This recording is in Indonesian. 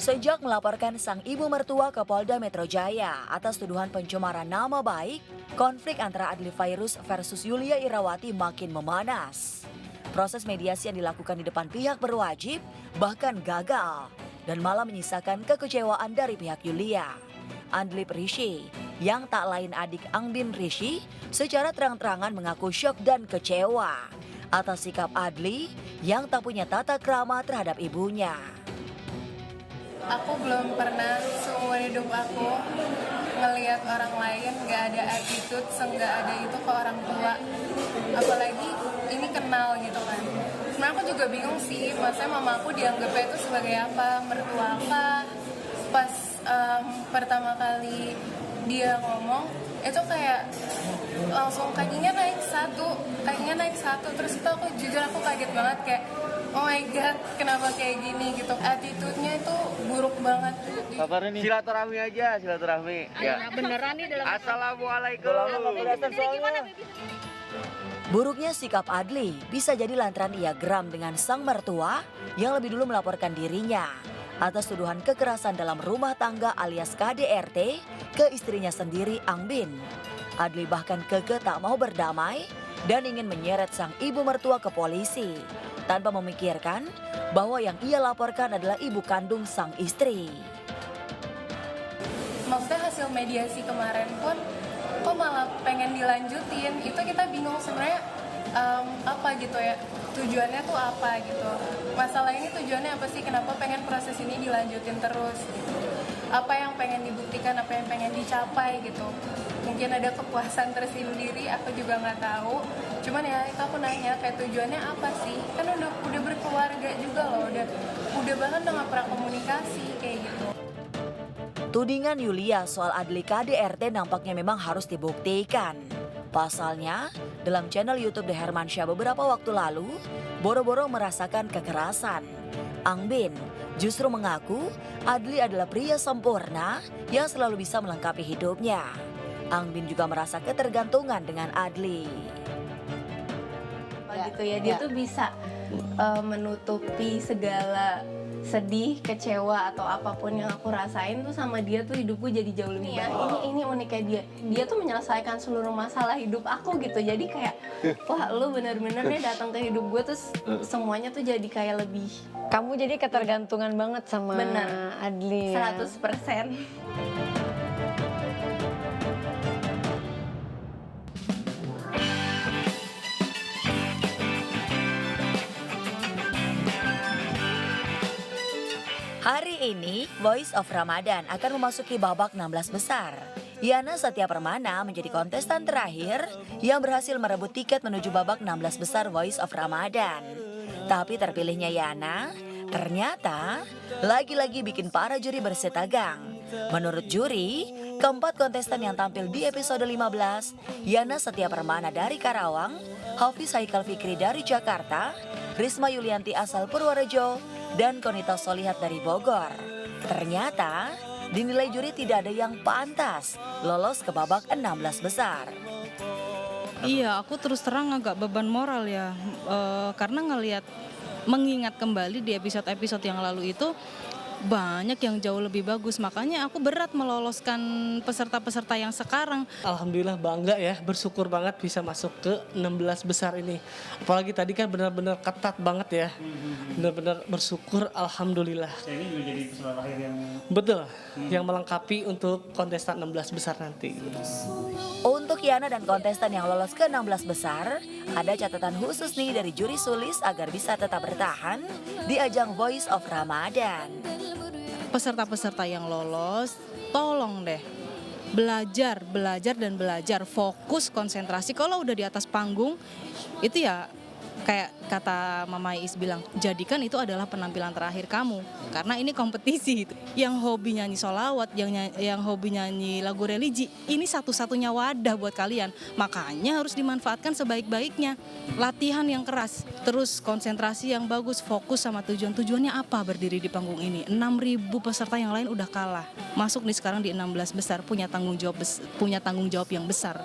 Sejak melaporkan sang ibu mertua ke Polda Metro Jaya atas tuduhan pencemaran nama baik, konflik antara Adly Fairuz versus Yulia Irawati makin memanas. Proses mediasi yang dilakukan di depan pihak berwajib bahkan gagal dan malah menyisakan kekecewaan dari pihak Yulia. Adly Rishi, yang tak lain adik Angbin Rishi, secara terang-terangan mengaku syok dan kecewa atas sikap Adly yang tak punya tata krama terhadap ibunya. Aku belum pernah seumur hidup aku ngelihat orang lain gak ada attitude, nggak ada itu ke orang tua. Apalagi ini kenal gitu kan. Sebenarnya aku juga bingung sih, maksudnya mama aku dianggapnya itu sebagai apa, mertua apa. Pas pertama kali dia ngomong, itu kayak langsung kakinya naik satu. Terus itu aku jujur aku kaget banget kayak, oh my god, kenapa kayak gini gitu. Attitude-nya itu buruk banget. Kabar ini silaturahmi aja, silaturahmi. Ya. Beneran nih dalam Assalamualaikum. Buruknya sikap Adly bisa jadi lantaran ia geram dengan sang mertua yang lebih dulu melaporkan dirinya atas tuduhan kekerasan dalam rumah tangga alias KDRT ke istrinya sendiri Angbin. Adly bahkan kekeh tak mau berdamai dan ingin menyeret sang ibu mertua ke polisi tanpa memikirkan bahwa yang ia laporkan adalah ibu kandung sang istri. Maksudnya hasil mediasi kemarin pun kok malah pengen dilanjutin, itu kita bingung sebenarnya apa gitu ya, tujuannya tuh apa gitu. Masalah ini tujuannya apa sih, kenapa pengen proses ini dilanjutin terus gitu. Apa yang pengen dibuktikan, apa yang pengen dicapai gitu. Mungkin ada kepuasan tersendiri, aku juga nggak tahu. Cuman ya itu aku nanya kayak tujuannya apa sih, kan udah berkeluarga juga loh, udah bahkan udah nggak pernah komunikasi kayak gitu. Tudingan Yulia soal Adly KDRT nampaknya memang harus dibuktikan. Pasalnya, dalam channel YouTube The Hermansyah beberapa waktu lalu, boro-boro merasakan kekerasan. Angbin justru mengaku Adly adalah pria sempurna yang selalu bisa melengkapi hidupnya. Angbin juga merasa ketergantungan dengan Adly. Gitu ya, dia tuh bisa menutupi segala sedih, kecewa atau apapun yang aku rasain tuh sama dia tuh hidupku jadi jauh lebih baik. Ini uniknya dia tuh menyelesaikan seluruh masalah hidup aku gitu. Jadi kayak wah, lu bener-bener nih datang ke hidup gue terus semuanya tuh jadi kayak lebih. kamu jadi ketergantungan banget sama Bener. Adly. 100%. Hari ini, Voice of Ramadan akan memasuki babak 16 besar. Yana Satya Permana menjadi kontestan terakhir yang berhasil merebut tiket menuju babak 16 besar Voice of Ramadan. Tapi terpilihnya Yana ternyata lagi-lagi bikin para juri bersitegang. Menurut juri, keempat kontestan yang tampil di episode 15, Yana Satya Permana dari Karawang, Hafiz Haikal Fikri dari Jakarta, Risma Yulianti asal Purworejo, dan Konita Solihat dari Bogor. Ternyata dinilai juri tidak ada yang pantas lolos ke babak 16 besar. Iya, aku terus terang agak beban moral ya, karena mengingat kembali di episode-episode yang lalu itu banyak yang jauh lebih bagus, makanya aku berat meloloskan peserta-peserta yang sekarang. Alhamdulillah bangga ya, bersyukur banget bisa masuk ke 16 besar ini. Apalagi tadi kan benar-benar ketat banget ya, benar-benar bersyukur, alhamdulillah. Ini juga jadi peserta terakhir yang Betul, yang melengkapi untuk kontestan 16 besar nanti. Untuk Yana dan kontestan yang lolos ke 16 besar, ada catatan khusus nih dari juri Sulis agar bisa tetap bertahan di ajang Voice of Ramadan. Peserta-peserta yang lolos, tolong deh belajar, fokus, konsentrasi. Kalau udah di atas panggung, itu ya kayak kata Mama Is bilang, jadikan itu adalah penampilan terakhir kamu. Karena ini kompetisi. Yang hobi nyanyi sholawat, yang hobi nyanyi lagu religi, ini satu-satunya wadah buat kalian. Makanya harus dimanfaatkan sebaik-baiknya. Latihan yang keras, terus konsentrasi yang bagus, fokus sama tujuan. Tujuannya apa berdiri di panggung ini? 6.000 peserta yang lain udah kalah. Masuk nih sekarang di 16 besar, punya tanggung jawab yang besar.